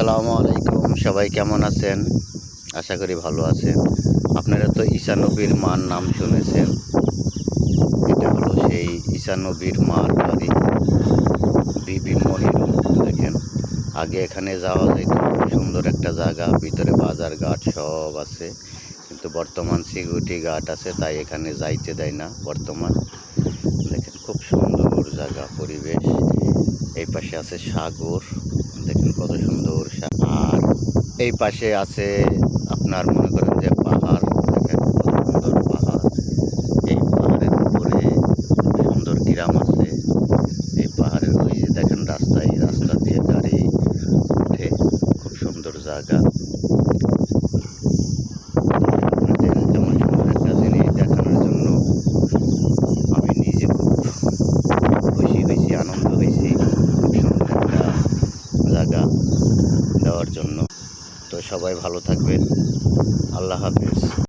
আসসালামু আলাইকুম। সবাই কেমন আছেন? আশা করি ভালো আছেন। আপনারা তো ঈসা নবীর মার নাম শুনেছেন। এটা হলো সেই ঈসা নবীর মার বাড়ি, বিবি মনিরুল। দেখেন, আগে এখানে যাওয়া যেত, খুব সুন্দর একটা জায়গা, ভিতরে বাজার ঘাট সব আছে। কিন্তু বর্তমান সিকিউরিটি গার্ড আছে, তাই এখানে যাইতে দেয় না বর্তমান। দেখেন, খুব সুন্দর জায়গা, পরিবেশ। এই পাশে আছে সাগর, দেখেন কত সুন্দর। আর এই পাশে আছে আপনার মনে করেন যে পাহাড়, দেখেন কত সুন্দর পাহাড়। এই পাহাড়ের উপরে খুব সুন্দর গ্রাম আছে। এই পাহাড়ের ওই যে দেখেন রাস্তা, এই রাস্তা দিয়ে গাড়ি উঠে, খুব সুন্দর জায়গা। আপনাদের এমন সুন্দর একটা জিনিস দেখানোর জন্য আমি নিজে খুব খুশি হয়েছি, আনন্দ হয়েছি। খুব সুন্দর একটা জায়গা দেওয়ার জন্য। তো সবাই ভালো থাকবেন। আল্লাহ হাফেজ।